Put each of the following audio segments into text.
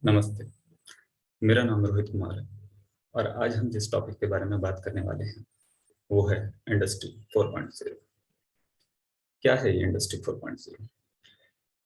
नमस्ते। मेरा नाम रोहित कुमार है और आज हम जिस टॉपिक के बारे में बात करने वाले हैं वो है इंडस्ट्री 4.0। क्या है ये इंडस्ट्री 4.0?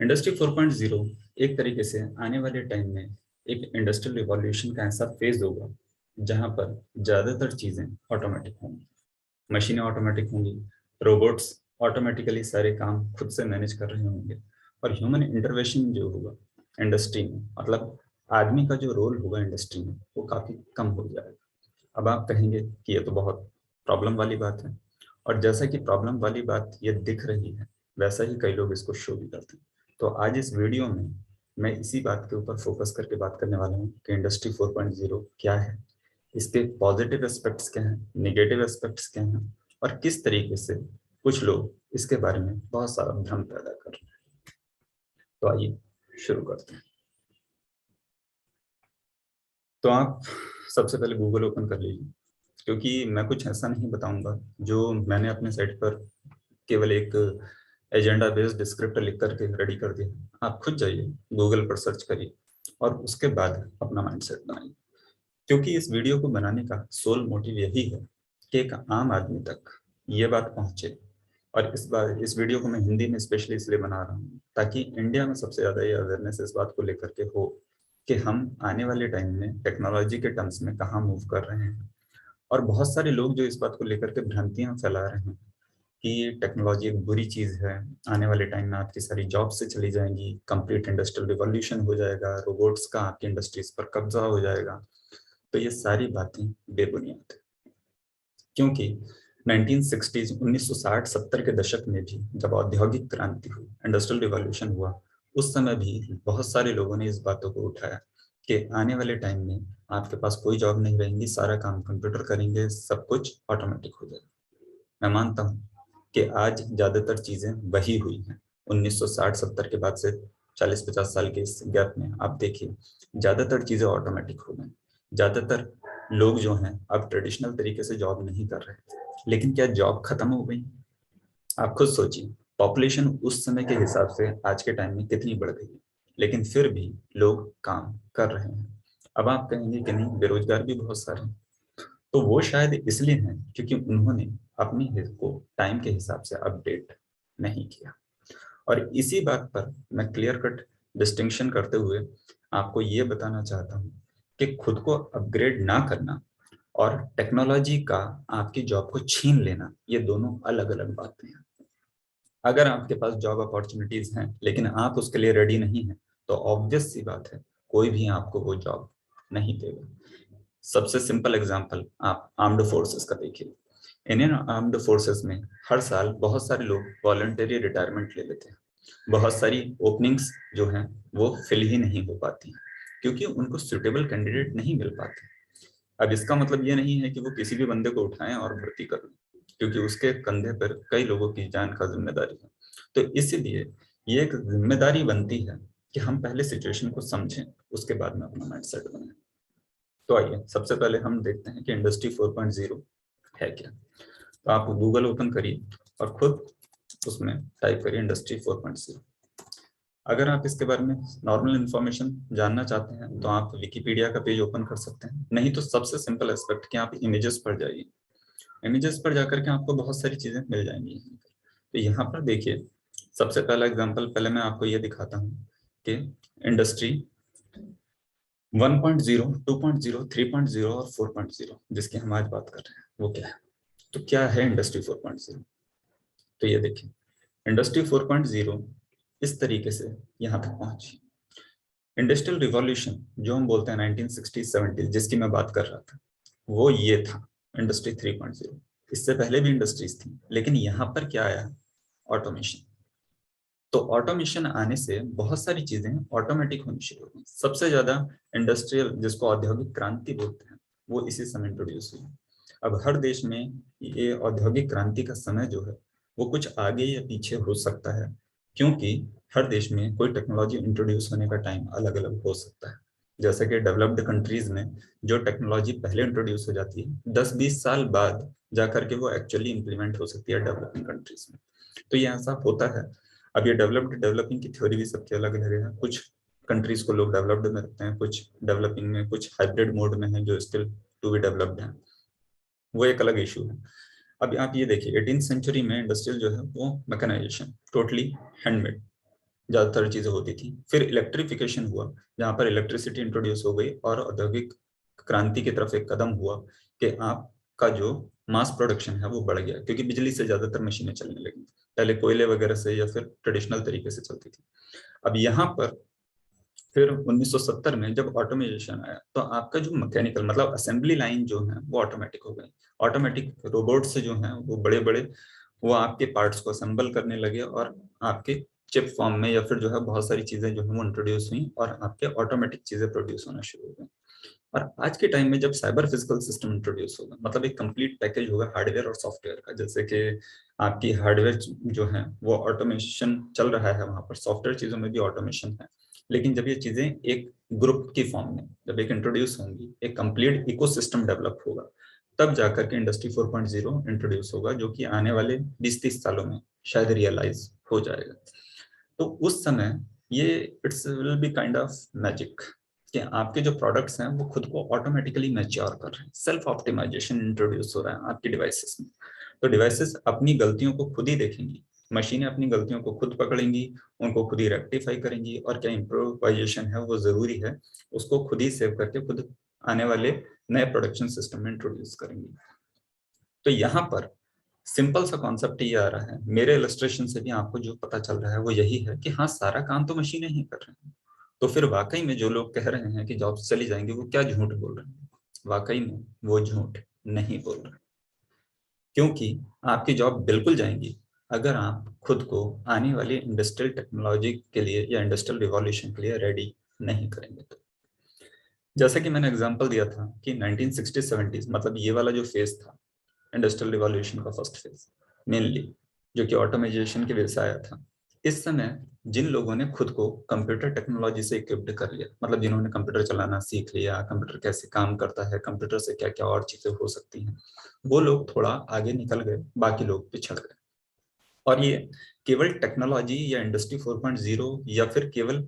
इंडस्ट्री 4.0 एक तरीके से आने वाले टाइम में एक इंडस्ट्रियल रिवॉल्यूशन का ऐसा फेज होगा जहां पर ज्यादातर चीजें ऑटोमेटिक होंगी, मशीनें ऑटोमेटिक होंगी, रोबोट्स ऑटोमेटिकली सारे काम खुद से मैनेज कर रहे होंगे और ह्यूमन इंटरवेंशन जो होगा इंडस्ट्री में, मतलब आदमी का जो रोल होगा इंडस्ट्री में, वो काफी कम हो जाएगा। अब आप कहेंगे कि ये तो बहुत प्रॉब्लम वाली बात है, और जैसा कि प्रॉब्लम वाली बात ये दिख रही है वैसा ही कई लोग इसको शो भी करते हैं। तो आज इस वीडियो में मैं इसी बात के ऊपर फोकस करके बात करने वाला हूँ कि इंडस्ट्री 4.0 क्या है, इसके पॉजिटिव एस्पेक्ट्स क्या हैं, नेगेटिव एस्पेक्ट्स क्या हैं, और किस तरीके से कुछ लोग इसके बारे में बहुत सारा भ्रम पैदा कर रहे हैं। तो आइए शुरू करते हैं। तो आप सबसे पहले गूगल ओपन कर लीजिए, क्योंकि मैं कुछ ऐसा नहीं बताऊंगा जो मैंने अपने साइट पर केवल एक एजेंडा बेस्ड डिस्क्रिप्टर लिख करके रेडी कर दिया। आप खुद जाइए, गूगल पर सर्च करिए और उसके बाद अपना माइंडसेट बनाइए, क्योंकि इस वीडियो को बनाने का सोल मोटिव यही है कि एक आम आदमी तक ये बात पहुंचे। और इस वीडियो को मैं हिंदी में स्पेशली इसलिए बना रहा हूँ ताकि इंडिया में सबसे ज़्यादा ये अवेयरनेस इस बात को लेकर के हो कि हम आने वाले टाइम में टेक्नोलॉजी के टर्म्स में कहाँ मूव कर रहे हैं। और बहुत सारे लोग जो इस बात को लेकर के भ्रांतियां फैला रहे हैं कि टेक्नोलॉजी एक बुरी चीज़ है, आने वाले टाइम में आपकी सारी जॉब से चली जाएंगी, कंप्लीट इंडस्ट्रियल रिवॉल्यूशन हो जाएगा, रोबोट्स का आपकी इंडस्ट्रीज पर कब्जा हो जाएगा, तो ये सारी बातें बेबुनियाद है। क्योंकि 1960s 1960-70 के दशक में भी जब औद्योगिक क्रांति हुई, इंडस्ट्रियल रिवॉल्यूशन हुआ, उस समय भी बहुत सारे लोगों ने इस बातों को उठाया कि आने वाले टाइम में आपके पास कोई जॉब नहीं रहेंगी, सारा काम कंप्यूटर करेंगे, सब कुछ ऑटोमेटिक हो जाएगा। मैं मानता हूँ कि आज ज्यादातर चीजें वही हुई हैं। 1960-70 के बाद से 40-50 साल के इस गैप में आप देखिए, ज्यादातर चीजें ऑटोमेटिक हो गई। ज्यादातर लोग जो हैं अब ट्रेडिशनल तरीके से जॉब नहीं कर रहे, लेकिन क्या जॉब खत्म हो गई? आप खुद सोचिए, पॉपुलेशन उस समय के हिसाब से आज के टाइम में कितनी बढ़ गई है, लेकिन फिर भी लोग काम कर रहे हैं। अब आप कहेंगे कि नहीं, बेरोजगार भी बहुत सारे हैं, तो वो शायद इसलिए हैं क्योंकि उन्होंने अपनी हित को टाइम के हिसाब से अपडेट नहीं किया। और इसी बात पर मैं क्लियर कट डिस्टिंक्शन करते हुए आपको ये बताना चाहता हूँ कि खुद को अपग्रेड ना करना और टेक्नोलॉजी का आपकी जॉब को छीन लेना, ये दोनों अलग अलग बातें हैं। अगर आपके पास जॉब अपॉर्चुनिटीज हैं लेकिन आप उसके लिए रेडी नहीं हैं, तो ऑब्वियस सी बात है कोई भी आपको वो जॉब नहीं देगा। सबसे सिंपल एग्जांपल आप आर्म्ड फोर्सेस का देखिए। इंडियन आर्म्ड फोर्सेस में हर साल बहुत सारे लोग वॉलंटरी रिटायरमेंट ले लेते हैं। बहुत सारी ओपनिंग्स जो हैं वो फिल ही नहीं हो पाती, क्योंकि उनको सुटेबल कैंडिडेट नहीं मिल पाते। अब इसका मतलब ये नहीं है कि वो किसी भी बंदे को उठाएं और भर्ती कर लें, क्योंकि उसके कंधे पर कई लोगों की जान का जिम्मेदारी है। तो इसीलिए ये एक जिम्मेदारी बनती है कि हम पहले सिचुएशन को समझें, उसके बाद में अपना माइंड सेट बनाएं। तो आइए सबसे पहले हम देखते हैं कि इंडस्ट्री 4.0 है क्या। तो आप गूगल ओपन करिए और खुद उसमें टाइप करिए इंडस्ट्री 4.0। अगर आप इसके बारे में नॉर्मल इन्फॉर्मेशन जानना चाहते हैं तो आप विकिपीडिया का पेज ओपन कर सकते हैं, नहीं तो सबसे सिंपल एस्पेक्ट कि आप इमेजेस पर जाइए। इमेजेस पर जाकर के आपको बहुत सारी चीजें मिल जाएंगी। तो यहाँ पर देखिए, सबसे पहला एग्जांपल पहले मैं आपको ये दिखाता हूँ कि इंडस्ट्री 1.0, 2.0, 3.0 और 4.0 जिसकी हम आज बात कर रहे हैं वो क्या है। तो क्या है इंडस्ट्री 4.0? तो ये देखिए, इंडस्ट्री 4.0 इस तरीके से यहाँ तक पहुंची। इंडस्ट्रियल रिवॉल्यूशन जो हम बोलते हैं 1960-70 जिसकी मैं बात कर रहा था, वो ये था इंडस्ट्री 3.0। इससे पहले भी इंडस्ट्रीज थी, लेकिन यहाँ पर क्या आया? ऑटोमेशन। तो ऑटोमेशन आने से बहुत सारी चीजें ऑटोमेटिक होनी शुरू हो गई। सबसे ज्यादा इंडस्ट्रियल, जिसको औद्योगिक क्रांति बोलते हैं, वो इसी समय इंट्रोड्यूस हुई। अब हर देश में ये औद्योगिक क्रांति का समय जो है वो कुछ आगे या पीछे हो सकता है, क्योंकि हर देश में कोई टेक्नोलॉजी इंट्रोड्यूस होने का टाइम अलग अलग हो सकता है। जैसे कि डेवलप्ड कंट्रीज में जो टेक्नोलॉजी पहले इंट्रोड्यूस हो जाती है 10-20 साल बाद जाकर के वो एक्चुअली इंप्लीमेंट हो सकती है डेवलपिंग कंट्रीज में। तो ये ऐसा होता है। अब ये डेवलपिंग की थ्योरी भी सबके अलग अलग है। कुछ कंट्रीज को लोग डेवलप्ड में रखते हैं, कुछ डेवलपिंग में, कुछ हाइब्रिड मोड में है जो स्टिल टू बी डेवलप्ड है, वो एक अलग इशू है। अब आप ये देखिए 18th सेंचुरी में इंडस्ट्रियल जो है वो मैकेनाइजेशन, टोटली हैंडमेड ज्यादातर चीजें होती थी। फिर इलेक्ट्रिफिकेशन हुआ, जहां पर इलेक्ट्रिसिटी इंट्रोड्यूस हो गई और औद्योगिक क्रांति की तरफ एक कदम हुआ कि आपका जो मास प्रोडक्शन है वो बढ़ गया, क्योंकि बिजली से ज्यादातर मशीनें चलने लगी। पहले कोयले वगैरह से या फिर ट्रेडिशनल तरीके से चलती थी। अब यहाँ पर फिर 1970 में जब ऑटोमेशन आया तो आपका जो मैकेनिकल मतलब असेंबली लाइन जो है वो ऑटोमेटिक हो गई। ऑटोमेटिक रोबोट से जो है वो बड़े बड़े वो आपके पार्ट्स को असेंबल करने लगे और आपके चिप फॉर्म में या फिर जो है बहुत सारी चीजें जो है वो इंट्रोड्यूस हुई और आपके ऑटोमेटिक चीजें प्रोड्यूस होना शुरू हो गई। और आज के टाइम में जब साइबर फिजिकल सिस्टम इंट्रोड्यूस होगा, मतलब एक कंप्लीट पैकेज होगा हार्डवेयर और सॉफ्टवेयर का, जैसे कि आपकी हार्डवेयर जो है वो ऑटोमेशन चल रहा है, वहां पर सॉफ्टवेयर चीजों में भी ऑटोमेशन है। लेकिन जब ये चीजें एक ग्रुप की फॉर्म में जब एक इंट्रोड्यूस होंगी, एक कंप्लीट इकोसिस्टम डेवलप होगा, तब जाकर के इंडस्ट्री 4.0 इंट्रोड्यूस होगा, जो कि आने वाले 20-30 सालों में शायद रियलाइज हो जाएगा। तो उस समय ये it's will be kind of magic कि आपके जो प्रोडक्ट्स हैं वो खुद को ऑटोमेटिकली मैच्योर कर रहे हैं। सेल्फ ऑप्टिमाइजेशन इंट्रोड्यूस हो रहा है आपकी डिवाइसेस में। तो डिवाइसेस अपनी गलतियों को खुद ही देखेंगी, मशीनें अपनी गलतियों को खुद पकड़ेंगी, उनको खुद ही रेक्टिफाई करेंगी, और क्या इम्प्रोवाइजेशन है वो जरूरी है उसको खुद ही सेव करके खुद आने वाले नए प्रोडक्शन सिस्टम में इंट्रोड्यूस करेंगी। तो यहाँ पर सिंपल सा कॉन्सेप्ट ये आ रहा है, मेरे इलस्ट्रेशन से भी आपको जो पता चल रहा है वो यही है कि हाँ सारा काम तो मशीनें ही कर रही हैं। तो फिर वाकई में जो लोग कह रहे हैं कि जॉब्स चली जाएंगी, वो क्या झूठ बोल रहे हैं? वाकई में वो झूठ नहीं बोल रहे, क्योंकि आपकी जॉब बिल्कुल जाएंगी अगर आप खुद को आने वाली इंडस्ट्रियल टेक्नोलॉजी के लिए या इंडस्ट्रियल रिवॉल्यूशन के लिए रेडी नहीं करेंगे। तो जैसा कि मैंने एग्जांपल दिया था कि 1960-70s मतलब ये वाला जो फेज था इंडस्ट्रियल रिवॉल्यूशन का फर्स्ट फेज मेनली, जो कि ऑटोमेजेशन की वजह से आया था। इस समय जिन लोगों ने खुद को कंप्यूटर टेक्नोलॉजी से इक्विप्ड कर लिया, मतलब जिन्होंने कंप्यूटर चलाना सीख लिया, कंप्यूटर कैसे काम करता है, कंप्यूटर से क्या क्या और चीजें हो सकती हैं, वो लोग थोड़ा आगे निकल गए, बाकी लोग पिछड़ गए। और ये केवल टेक्नोलॉजी या इंडस्ट्री 4.0 या फिर केवल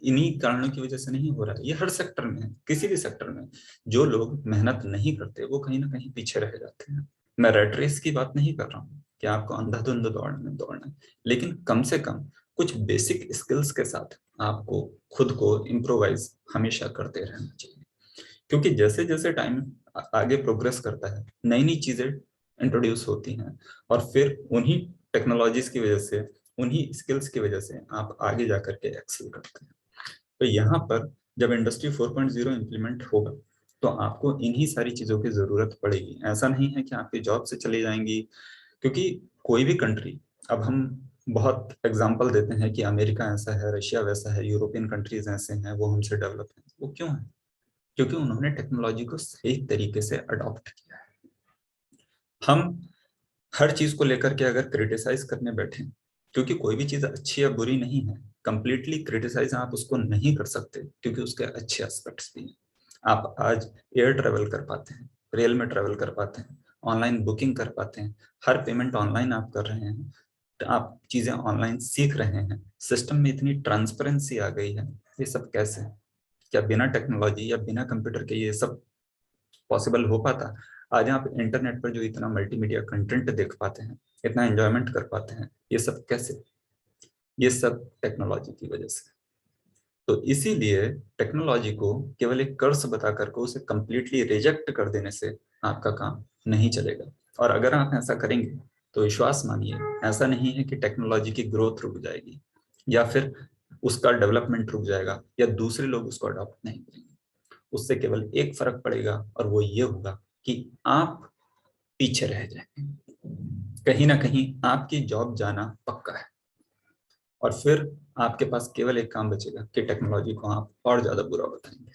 इन्हीं कारणों की वजह से नहीं हो रहा है, ये हर सेक्टर में है। किसी भी सेक्टर में जो लोग मेहनत नहीं करते वो कहीं ना कहीं पीछे रह जाते हैं। मैं रेट रेस की बात नहीं कर रहा हूँ कि आपको अंधाधुंध दौड़ना है, लेकिन कम से कम कुछ बेसिक स्किल्स के साथ आपको खुद को इम्प्रोवाइज हमेशा करते रहना चाहिए। क्योंकि जैसे जैसे टाइम आगे प्रोग्रेस करता है, नई नई चीजें इंट्रोड्यूस होती हैं, और फिर उन्हीं टेक्नोलॉजीज की वजह से, उन्हीं स्किल्स की वजह से आप आगे जाकर के एक्सेल करते हैं। तो यहाँ पर जब इंडस्ट्री 4.0 इम्प्लीमेंट होगा तो आपको इन्हीं सारी चीजों की जरूरत पड़ेगी। ऐसा नहीं है कि आपकी जॉब से चली जाएंगी, क्योंकि कोई भी कंट्री, अब हम बहुत एग्जांपल देते हैं कि अमेरिका ऐसा है, रशिया वैसा है, यूरोपियन कंट्रीज ऐसे हैं, वो हमसे डेवलप हैं। वो क्यों है? क्योंकि उन्होंने टेक्नोलॉजी को सही तरीके से अडॉप्ट किया है। हम हर चीज को लेकर के अगर क्रिटिसाइज करने बैठे, क्योंकि कोई भी चीज अच्छी या बुरी नहीं है, कंप्लीटली क्रिटिसाइज आप उसको नहीं कर सकते, क्योंकि उसके अच्छे एस्पेक्ट्स भी हैं। आप आज एयर ट्रेवल कर पाते हैं, रेल में ट्रेवल कर पाते हैं, ऑनलाइन बुकिंग कर पाते हैं, हर पेमेंट ऑनलाइन आप कर रहे हैं, तो आप चीजें ऑनलाइन सीख रहे हैं, सिस्टम में इतनी ट्रांसपेरेंसी आ गई है। ये सब कैसे? क्या बिना टेक्नोलॉजी या बिना कंप्यूटर के ये सब पॉसिबल हो पाता? आज आप इंटरनेट पर जो इतना मल्टीमीडिया कंटेंट देख पाते हैं, इतना एंजॉयमेंट कर पाते हैं, ये सब कैसे? ये सब टेक्नोलॉजी की वजह से। तो इसीलिए टेक्नोलॉजी को केवल एक कर्स बता करके उसे कंप्लीटली रिजेक्ट कर देने से आपका काम नहीं चलेगा। और अगर आप ऐसा करेंगे तो विश्वास मानिए, ऐसा नहीं है कि टेक्नोलॉजी की ग्रोथ रुक जाएगी या फिर उसका डेवलपमेंट रुक जाएगा या दूसरे लोग उसको अडॉप्ट नहीं करेंगे। उससे केवल एक फर्क पड़ेगा, और वो ये होगा कि आप पीछे रह जाएंगे। कहीं ना कहीं आपकी जॉब जाना पक्का है, और फिर आपके पास केवल एक काम बचेगा कि टेक्नोलॉजी को आप और ज्यादा बुरा बताएंगे।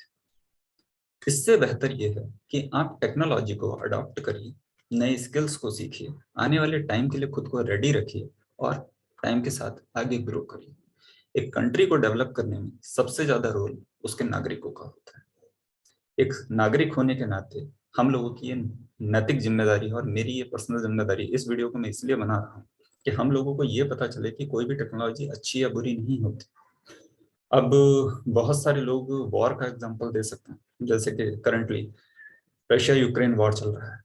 इससे बेहतर ये है कि आप टेक्नोलॉजी को अडॉप्ट करिए, नए स्किल्स को सीखिए, आने वाले टाइम के लिए खुद को रेडी रखिए, और टाइम के साथ आगे ग्रो करिए। एक कंट्री को डेवलप करने में सबसे ज्यादा रोल उसके नागरिकों का होता है। एक नागरिक होने के नाते हम लोगों की ये नैतिक जिम्मेदारी है, और मेरी ये पर्सनल जिम्मेदारी, इस वीडियो को मैं इसलिए बना रहा हूँ कि हम लोगों को ये पता चले कि कोई भी टेक्नोलॉजी अच्छी या बुरी नहीं होती। अब बहुत सारे लोग वॉर का एग्जांपल दे सकते हैं, जैसे कि करंटली रशिया यूक्रेन वॉर चल रहा है,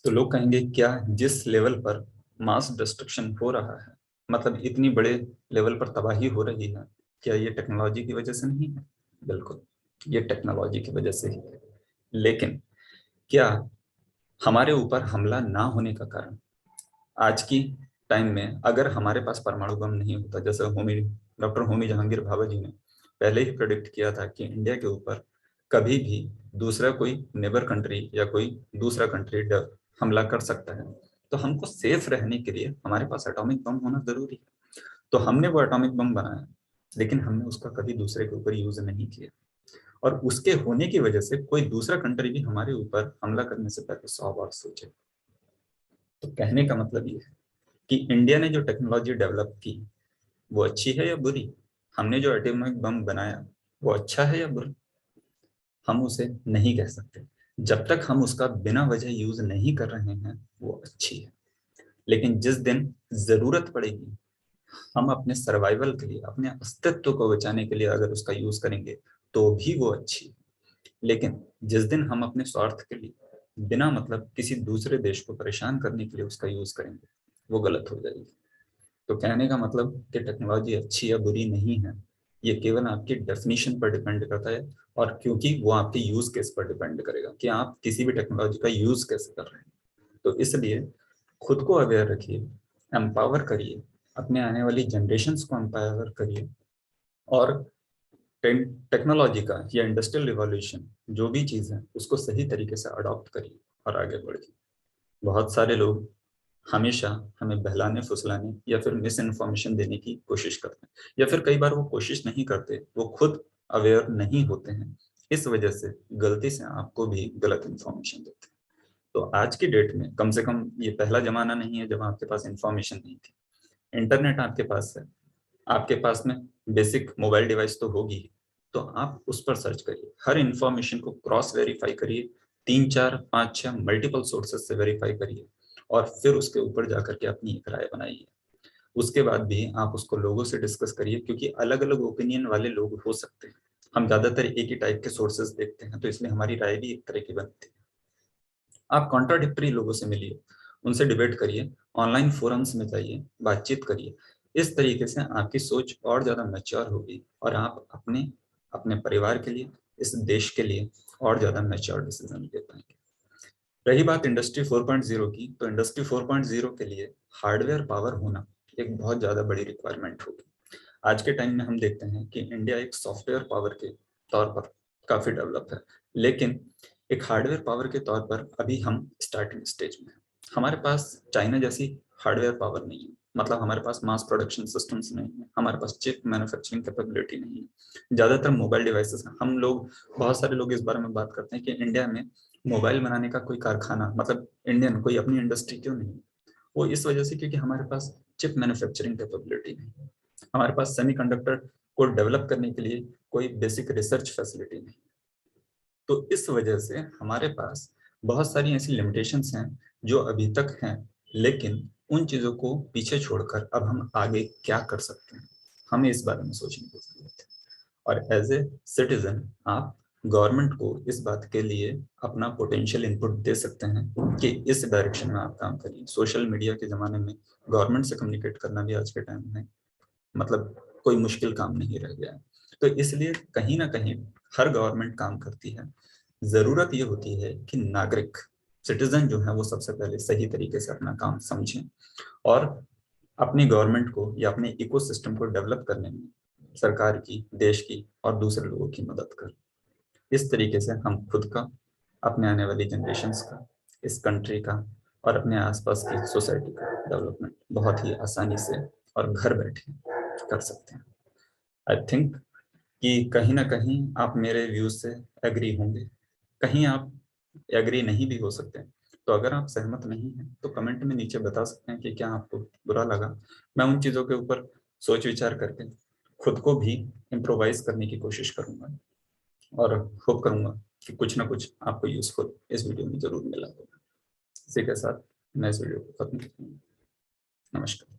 तो लोग कहेंगे क्या जिस लेवल पर मास डिस्ट्रक्शन हो रहा है, मतलब इतनी बड़े लेवल पर तबाही हो रही है, क्या ये टेक्नोलॉजी की वजह से नहीं है? बिल्कुल, ये टेक्नोलॉजी की वजह से ही है। लेकिन क्या हमारे ऊपर हमला ना होने का कारण, आज की टाइम में अगर हमारे पास परमाणु बम नहीं होता, जैसे डॉक्टर होमी जहांगीर भाभा जी ने पहले ही प्रेडिक्ट किया था कि इंडिया के ऊपर कभी भी दूसरा कोई नेबर कंट्री या कोई दूसरा कंट्री हमला कर सकता है, तो हमको सेफ रहने के लिए हमारे पास एटॉमिक बम होना जरूरी है। तो हमने वो एटॉमिक बम बनाया, लेकिन हमने उसका कभी दूसरे के ऊपर यूज नहीं किया, और उसके होने की वजह से कोई दूसरा कंट्री भी हमारे ऊपर हमला करने से पहले 100 बार सोचे। तो कहने का मतलब ये है कि इंडिया ने जो टेक्नोलॉजी डेवलप की वो अच्छी है या बुरी? हमने जो एटॉमिक बम बनाया वो अच्छा है या बुरा? हम उसे नहीं कह सकते। जब तक हम उसका बिना वजह यूज नहीं कर रहे हैं वो अच्छी है, लेकिन जिस दिन जरूरत पड़ेगी, हम अपने सर्वाइवल के लिए, अपने अस्तित्व को बचाने के लिए अगर उसका यूज करेंगे तो भी वो अच्छी है। लेकिन जिस दिन हम अपने स्वार्थ के लिए बिना मतलब किसी दूसरे देश को परेशान करने के लिए उसका यूज करेंगे, वो गलत हो जाएगी। तो कहने का मतलब कि टेक्नोलॉजी अच्छी या बुरी नहीं है, ये केवल आपकी डेफिनेशन पर डिपेंड करता है, और क्योंकि वो आपके यूज केस पर डिपेंड करेगा कि आप किसी भी टेक्नोलॉजी का यूज कैसे कर रहे हैं। तो इसलिए खुद को अवेयर रखिए, एम्पावर करिए, अपने आने वाली जनरेशन्स को एम्पावर करिए, और टेक्नोलॉजी का या इंडस्ट्रियल रिवॉल्यूशन जो भी चीज़ है उसको सही तरीके से अडॉप्ट करिए और आगे बढ़िए। बहुत सारे लोग हमेशा हमें बहलाने फुसलाने या फिर मिस इन्फॉर्मेशन देने की कोशिश करते हैं, या फिर कई बार वो कोशिश नहीं करते, वो खुद अवेयर नहीं होते हैं, इस वजह से गलती से आपको भी गलत इन्फॉर्मेशन देते हैं। तो आज की डेट में कम से कम ये पहला जमाना नहीं है जब आपके पास इन्फॉर्मेशन नहीं थी। इंटरनेट आपके पास है, आपके पास में बेसिक मोबाइल डिवाइस तो होगी ही, तो आप उस पर सर्च करिए, हर इंफॉर्मेशन को क्रॉस वेरीफाई करिए, 3 4 5 6 मल्टीपल सोर्सेस से वेरीफाई करिए, और फिर उसके ऊपर जाकर के अपनी एक राय बनाइए। उसके बाद भी आप उसको लोगों से डिस्कस करिए, क्योंकि अलग अलग ओपिनियन वाले लोग हो सकते हैं। हम ज्यादातर एक ही टाइप के सोर्सेस देखते हैं, तो इसलिए हमारी राय भी एक तरह की बनती है। आप कॉन्ट्राडिक्टरी लोगों से मिलिए, उनसे डिबेट करिए, ऑनलाइन फोरम्स में जाइए, बातचीत करिए। इस तरीके से आपकी सोच और ज्यादा मैच्योर होगी, और आप अपने अपने परिवार के लिए, इस देश के लिए और ज्यादा मैच्योर डिसीजन ले पाएंगे। रही बात इंडस्ट्री 4.0 की, तो इंडस्ट्री 4.0 के लिए हार्डवेयर पावर होना एक बहुत ज्यादा बड़ी रिक्वायरमेंट होगी। आज के टाइम में हम देखते हैं कि इंडिया एक सॉफ्टवेयर पावर के तौर पर काफी डेवलप है, लेकिन एक हार्डवेयर पावर के तौर पर अभी हम स्टार्टिंग स्टेज में हैं। हमारे पास चाइना जैसी हार्डवेयर पावर नहीं है, मतलब हमारे पास मास प्रोडक्शन सिस्टम्स नहीं है, हमारे पास चिप मैन्युफैक्चरिंग कैपेबिलिटी नहीं है। ज्यादातर मोबाइल डिवाइसेस, हम लोग बहुत सारे लोग इस बारे में बात करते हैं कि इंडिया में मोबाइल बनाने का कोई कारखाना, मतलब इंडियन कोई अपनी इंडस्ट्री क्यों नहीं है? वो इस वजह से क्योंकि हमारे पास चिप मैन्युफैक्चरिंग कैपेबिलिटी नहीं है, हमारे पास सेमीकंडक्टर को डेवलप करने के लिए कोई बेसिक रिसर्च फैसिलिटी नहीं। तो इस वजह से हमारे पास बहुत सारी ऐसी लिमिटेशंस हैं जो अभी तक हैं, लेकिन उन चीजों को पीछे छोड़कर अब हम आगे क्या कर सकते हैं, हमें इस बारे में सोचने की जरूरत है। और एज ए सिटीजन आप गवर्नमेंट को इस बात के लिए अपना पोटेंशियल इनपुट दे सकते हैं कि इस डायरेक्शन में आप काम करिए। सोशल मीडिया के जमाने में गवर्नमेंट से कम्युनिकेट करना भी आज के टाइम में मतलब कोई मुश्किल काम नहीं रह गया है। तो इसलिए कहीं ना कहीं हर गवर्नमेंट काम करती है, जरूरत ये होती है कि नागरिक, सिटीजन जो है वो सबसे पहले सही तरीके से अपना काम समझें, और अपनी गवर्नमेंट को या अपने इकोसिस्टम को डेवलप करने में सरकार की, देश की और दूसरे लोगों की मदद करें। इस तरीके से हम खुद का, अपने आने वाली जनरेशन्स का, इस कंट्री का और अपने आसपास की सोसाइटी का डेवलपमेंट बहुत ही आसानी से और घर बैठे कर सकते हैं। आई थिंक कि कहीं ना कहीं आप मेरे व्यूज से एग्री होंगे, कहीं आप एग्री नहीं भी हो सकते हैं। तो अगर आप सहमत नहीं हैं तो कमेंट में नीचे बता सकते हैं कि क्या आपको बुरा लगा। मैं उन चीज़ों के ऊपर सोच विचार करके खुद को भी इम्प्रोवाइज करने की कोशिश करूंगा, और होप करूंगा कि कुछ ना कुछ आपको यूजफुल इस वीडियो में जरूर मिला होगा। इसी के साथ मैं इस वीडियो को खत्म करता हूँ। नमस्कार।